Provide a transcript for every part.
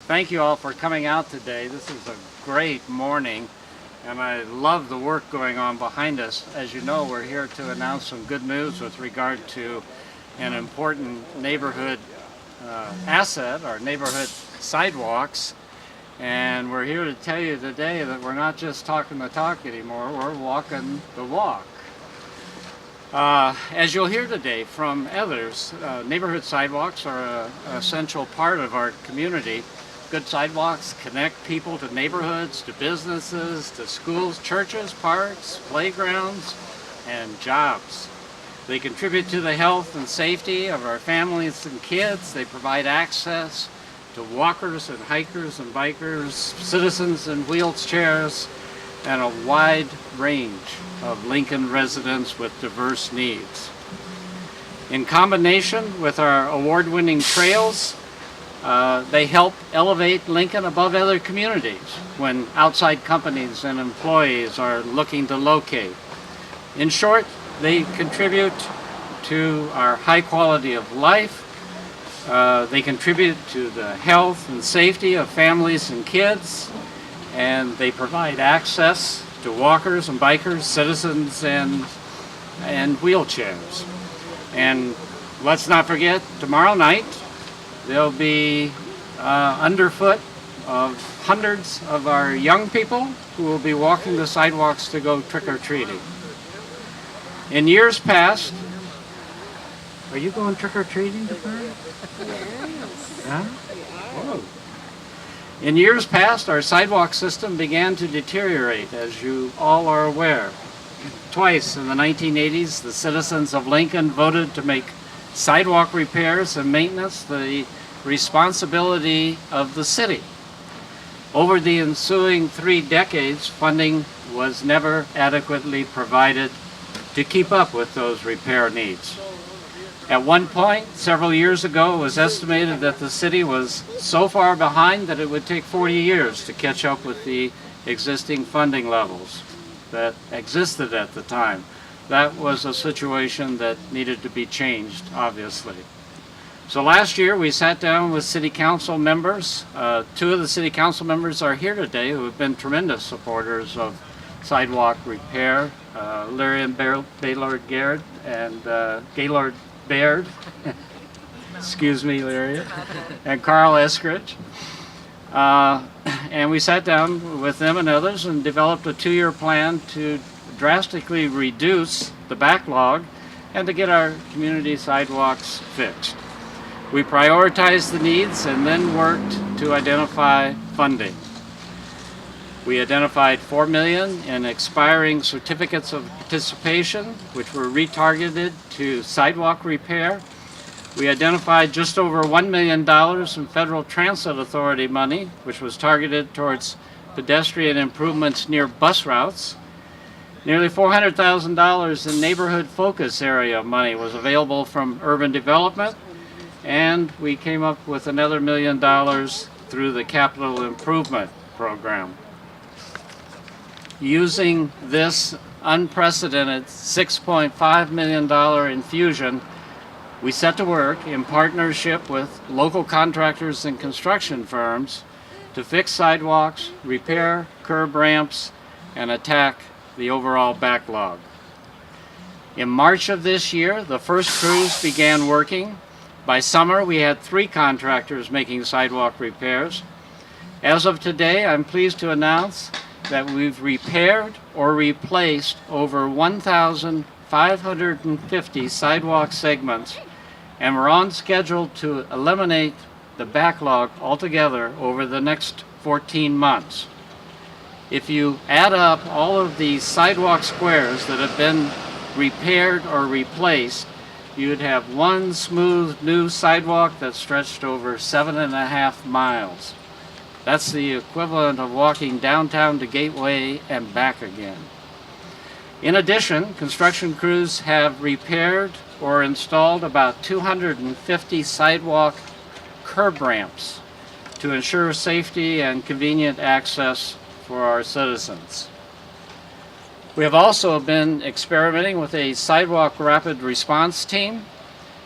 Thank you all for coming out today. This is a great morning, and I love the work going on behind us. As you know, we're here to announce some good news with regard to an important neighborhood asset, our neighborhood sidewalks. And we're here to tell you today that we're not just talking the talk anymore, we're walking the walk. As you'll hear today from others, neighborhood sidewalks are an essential part of our community. Good sidewalks connect people to neighborhoods, to businesses, to schools, churches, parks, playgrounds, and jobs. They contribute to the health and safety of our families and kids. They provide access to walkers and hikers and bikers, citizens in wheelchairs, and a wide range of Lincoln residents with diverse needs. In combination with our award-winning trails, they help elevate Lincoln above other communities when outside companies and employees are looking to locate. In short, they contribute to our high quality of life. They contribute to the health and safety of families and kids, and they provide access to walkers and bikers, citizens, and wheelchairs. And let's not forget, tomorrow night there'll be underfoot of hundreds of our young people who will be walking the sidewalks to go trick-or-treating. In years past, are you going trick-or-treating tomorrow? Yes. Huh? Whoa. In years past, our sidewalk system began to deteriorate, as you all are aware. Twice in the 1980s, the citizens of Lincoln voted to make sidewalk repairs and maintenance the responsibility of the city. Over the ensuing 3 decades, funding was never adequately provided to keep up with those repair needs. At one point, several years ago, it was estimated that the city was so far behind that it would take 40 years to catch up with the existing funding levels that existed at the time. That was a situation that needed to be changed, obviously. So last year, we sat down with city council members. 2 of the city council members are here today who have been tremendous supporters of sidewalk repair, Larry and Baylord Garrett and Gaylord Baird, excuse me, Larry, and Carl Eskridge. And we sat down with them and others and developed a 2-year plan to drastically reduce the backlog and to get our community sidewalks fixed. We prioritized the needs and then worked to identify funding. We identified $4 million in expiring certificates of participation, which were retargeted to sidewalk repair. We identified just over $1 million in Federal Transit Authority money, which was targeted towards pedestrian improvements near bus routes. Nearly $400,000 in neighborhood focus area money was available from urban development, and we came up with another $1 million through the capital improvement program. Using this unprecedented $6.5 million infusion, we set to work in partnership with local contractors and construction firms to fix sidewalks, repair curb ramps, and attack the overall backlog. In March of this year, the first crews began working. By summer, we had 3 contractors making sidewalk repairs. As of today, I'm pleased to announce that we've repaired or replaced over 1,550 sidewalk segments, and we're on schedule to eliminate the backlog altogether over the next 14 months. If you add up all of these sidewalk squares that have been repaired or replaced, you'd have one smooth new sidewalk that stretched over 7.5 miles. That's the equivalent of walking downtown to Gateway and back again. In addition, construction crews have repaired or installed about 250 sidewalk curb ramps to ensure safety and convenient access for our citizens. We have also been experimenting with a sidewalk rapid response team.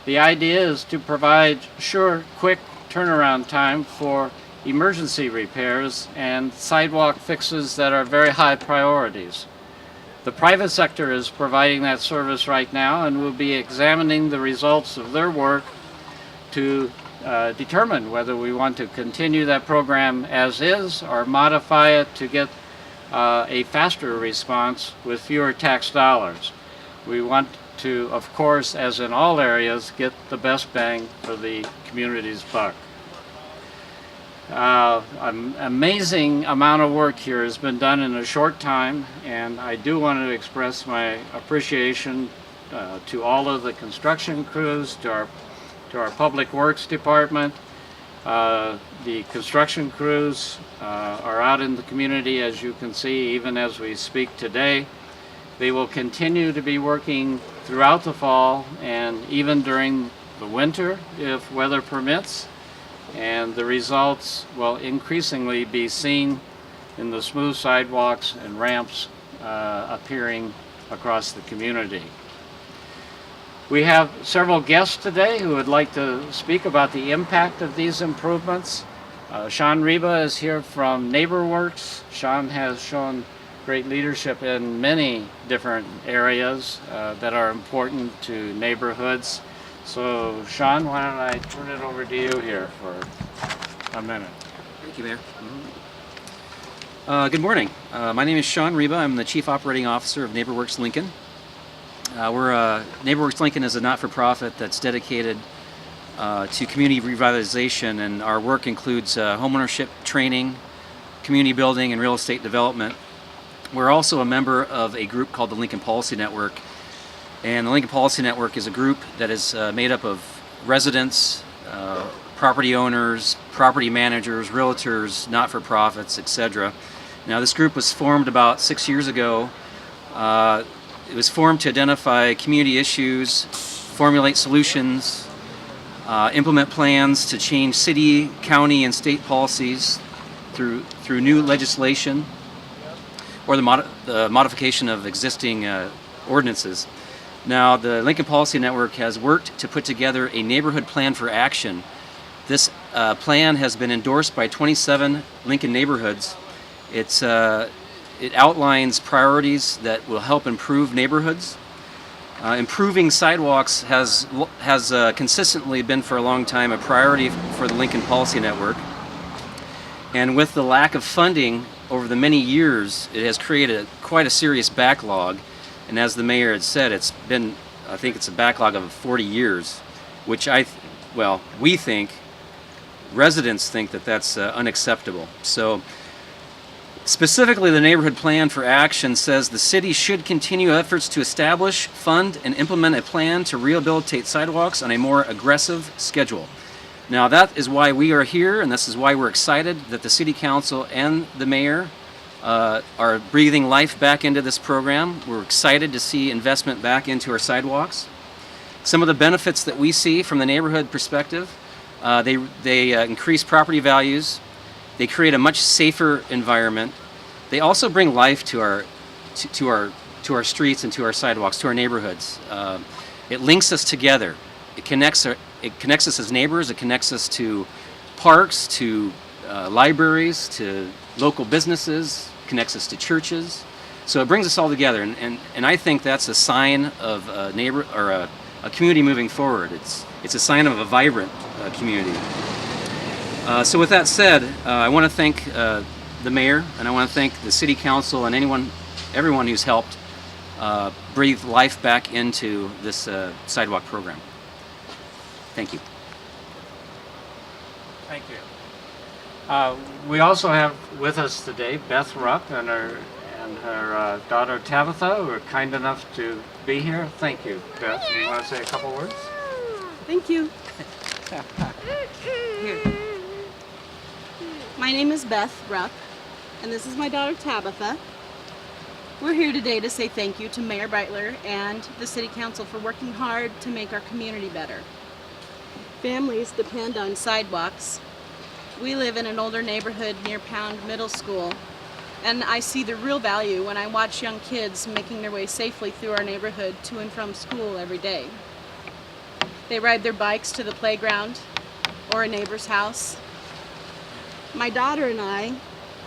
The idea is to provide sure, quick turnaround time for emergency repairs, and sidewalk fixes that are very high priorities. The private sector is providing that service right now, and will be examining the results of their work to determine whether we want to continue that program as is or modify it to get a faster response with fewer tax dollars. We want to, of course, as in all areas, get the best bang for the community's buck. An amazing amount of work here has been done in a short time, and I do want to express my appreciation to all of the construction crews, to our Public Works Department. The construction crews are out in the community, as you can see, even as we speak today. They will continue to be working throughout the fall and even during the winter if weather permits, and the results will increasingly be seen in the smooth sidewalks and ramps appearing across the community. We have several guests today who would like to speak about the impact of these improvements. Sean Reba is here from NeighborWorks. Sean has shown great leadership in many different areas that are important to neighborhoods. So Sean, why don't I turn it over to you here for a minute. Thank you, Mayor. Good morning. My name is Sean Reba. I'm the Chief Operating Officer of NeighborWorks Lincoln. NeighborWorks Lincoln is a not-for-profit that's dedicated to community revitalization, and our work includes homeownership training, community building, and real estate development. We're also a member of a group called the Lincoln Policy Network, and the Lincoln Policy Network is a group that is made up of residents, property owners, property managers, realtors, not-for-profits, etc. Now, this group was formed about 6 years ago. It was formed to identify community issues, formulate solutions, implement plans to change city, county, and state policies through new legislation or the modification of existing ordinances. Now, the Lincoln Policy Network has worked to put together a neighborhood plan for action. This plan has been endorsed by 27 Lincoln neighborhoods. It outlines priorities that will help improve neighborhoods. Improving sidewalks has consistently been for a long time a priority for the Lincoln Policy Network. And with the lack of funding over the many years, it has created quite a serious backlog. And as the mayor had said, I think it's a backlog of 40 years, which we think, residents think that that's unacceptable. So specifically, the Neighborhood Plan for Action says the city should continue efforts to establish, fund, and implement a plan to rehabilitate sidewalks on a more aggressive schedule. Now, that is why we are here, and this is why we're excited that the City Council and the Mayor are breathing life back into this program. We're excited to see investment back into our sidewalks. Some of the benefits that we see from the neighborhood perspective, they increase property values. They create a much safer environment. They also bring life to our streets and to our sidewalks, to our neighborhoods. It links us together. It connects us as neighbors. It connects us to parks, to libraries, to local businesses. Connects us to churches. So it brings us all together, and I think that's a sign of a neighbor or a community moving forward. It's a sign of a vibrant community. So with that said, I want to thank the mayor, and I want to thank the city council and everyone who's helped breathe life back into this sidewalk program. Thank you. Thank you. We also have with us today Beth Rep and her daughter Tabitha, who are kind enough to be here. Thank you, Beth. You want to say a couple words? Thank you. Here. My name is Beth Rep, and this is my daughter Tabitha. We're here today to say thank you to Mayor Breitler and the City Council for working hard to make our community better. Families depend on sidewalks. We live in an older neighborhood near Pound Middle School, and I see the real value when I watch young kids making their way safely through our neighborhood to and from school every day. They ride their bikes to the playground or a neighbor's house. My daughter and I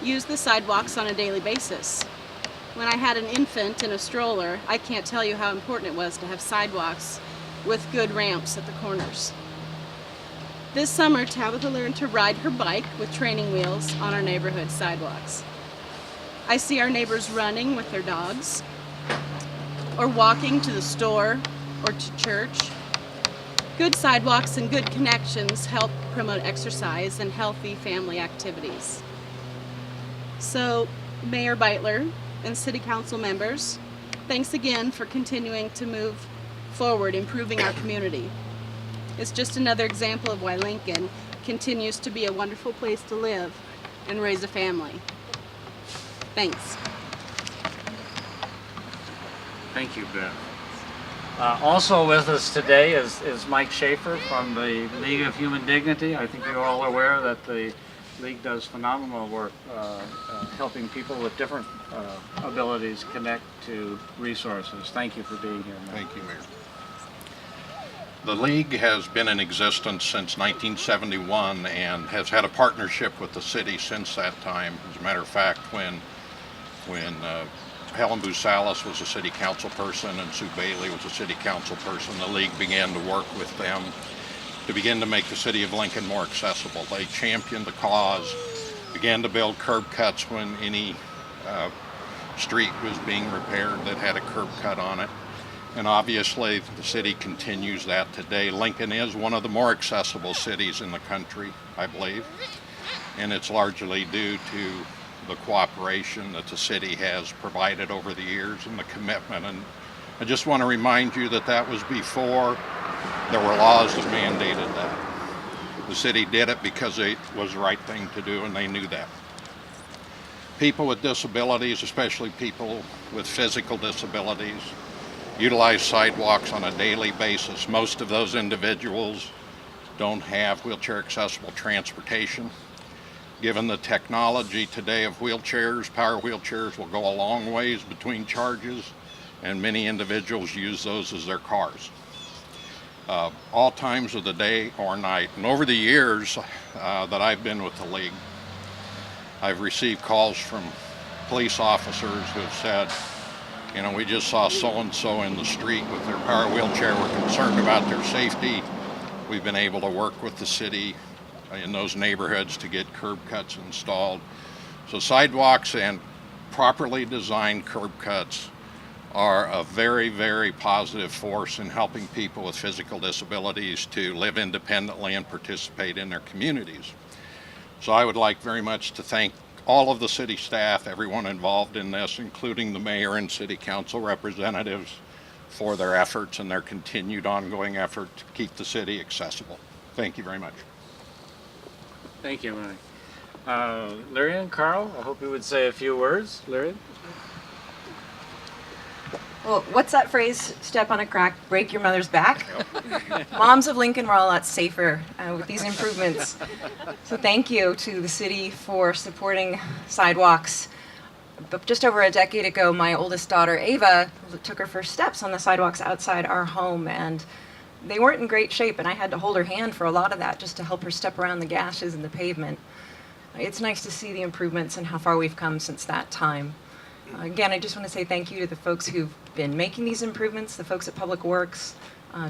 use the sidewalks on a daily basis. When I had an infant in a stroller, I can't tell you how important it was to have sidewalks with good ramps at the corners. This summer, Tabitha learned to ride her bike with training wheels on our neighborhood sidewalks. I see our neighbors running with their dogs, or walking to the store or to church. Good sidewalks and good connections help promote exercise and healthy family activities. So, Mayor Beitler and City Council members, thanks again for continuing to move forward improving our community. It's just another example of why Lincoln continues to be a wonderful place to live and raise a family. Thanks. Thank you, Beth. Also with us today is Mike Schaeffer from the League of Human Dignity. I think you're all aware that the League does phenomenal work helping people with different abilities connect to resources. Thank you for being here, Mike. Thank you, Mayor. The League has been in existence since 1971 and has had a partnership with the city since that time. As a matter of fact, when Helen Busalis was a city council person and Sue Bailey was a city council person, the League began to work with them to begin to make the city of Lincoln more accessible. They championed the cause, began to build curb cuts when any street was being repaired that had a curb cut on it. And obviously the city continues that today. Lincoln is one of the more accessible cities in the country, I believe, and it's largely due to the cooperation that the city has provided over the years and the commitment. And I just want to remind you that that was before there were laws that mandated that. The city did it because it was the right thing to do, and they knew that. People with disabilities, especially people with physical disabilities, utilize sidewalks on a daily basis. Most of those individuals don't have wheelchair accessible transportation. Given the technology today of wheelchairs, power wheelchairs will go a long ways between charges, and many individuals use those as their cars. All times of the day or night. And over the years that I've been with the League, I've received calls from police officers who have said, you know, we just saw so-and-so in the street with their power wheelchair. We're concerned about their safety. We've been able to work with the city in those neighborhoods to get curb cuts installed. So sidewalks and properly designed curb cuts are a very, very positive force in helping people with physical disabilities to live independently and participate in their communities. So I would like very much to thank all of the city staff, everyone involved in this, including the mayor and city council representatives, for their efforts and their continued ongoing effort to keep the city accessible. Thank you very much. Thank you, Mike. Larry and Carl, I hope you would say a few words. Larry? Well, what's that phrase? Step on a crack, break your mother's back? Moms of Lincoln were a lot safer with these improvements. So thank you to the city for supporting sidewalks. But just over a decade ago, my oldest daughter, Ava, took her first steps on the sidewalks outside our home, and they weren't in great shape, and I had to hold her hand for a lot of that just to help her step around the gashes in the pavement. It's nice to see the improvements and how far we've come since that time. Again, I just want to say thank you to the folks who've been making these improvements, the folks at Public Works,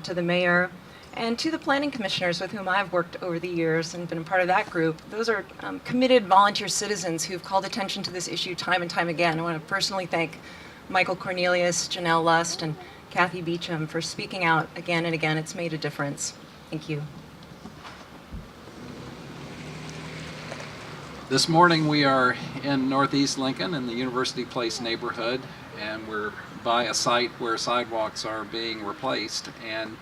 to the mayor, and to the planning commissioners with whom I've worked over the years and been a part of that group. Those are committed volunteer citizens who've called attention to this issue time and time again. I want to personally thank Michael Cornelius, Janelle Lust, and Kathy Beecham for speaking out again and again. It's made a difference. Thank you. This morning we are in Northeast Lincoln in the University Place neighborhood, and we're by a site where sidewalks are being replaced, and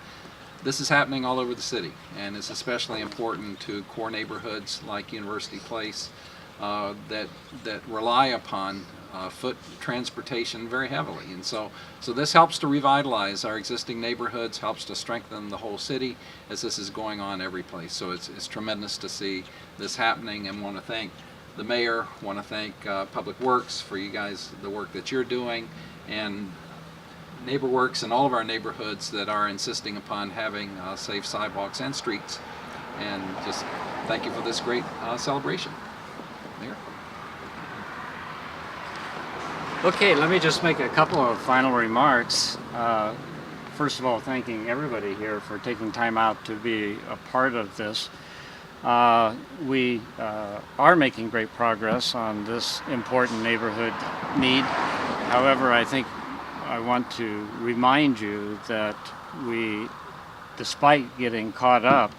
this is happening all over the city, and it's especially important to core neighborhoods like University Place that rely upon foot transportation very heavily. And so this helps to revitalize our existing neighborhoods, helps to strengthen the whole city as this is going on every place. So it's tremendous to see this happening, and want to thank the mayor, want to thank Public Works for you guys, the work that you're doing, and NeighborWorks and all of our neighborhoods that are insisting upon having safe sidewalks and streets. And just thank you for this great celebration. Mayor? Okay, let me just make a couple of final remarks. First of all, thanking everybody here for taking time out to be a part of this. We are making great progress on this important neighborhood need. However, I think I want to remind you that we, despite getting caught up,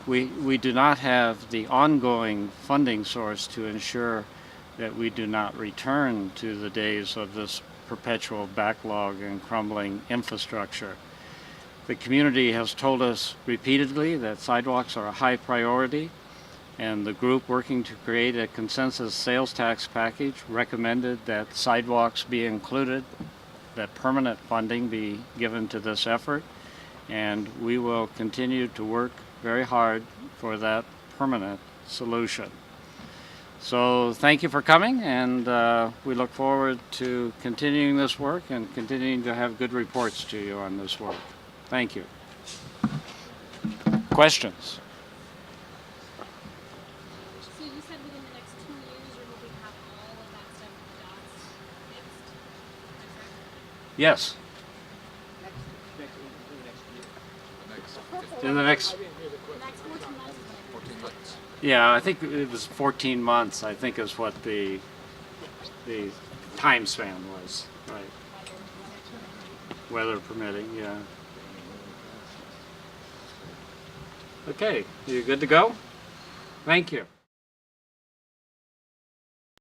we do not have the ongoing funding source to ensure that we do not return to the days of this perpetual backlog and crumbling infrastructure. The community has told us repeatedly that sidewalks are a high priority, and the group working to create a consensus sales tax package recommended that sidewalks be included, that permanent funding be given to this effort, and we will continue to work very hard for that permanent solution. So thank you for coming, and we look forward to continuing this work and continuing to have good reports to you on this work. Thank you. Questions? So you said within the next 2 years you're hoping to have all of that stuff dots fixed? Is that correct? Yes. In the next, The next 14 months is what 14 months. yeah, I think it was 14 months, I think is what the time span was, right? Weather permitting, yeah. Okay, you good to go? Thank you.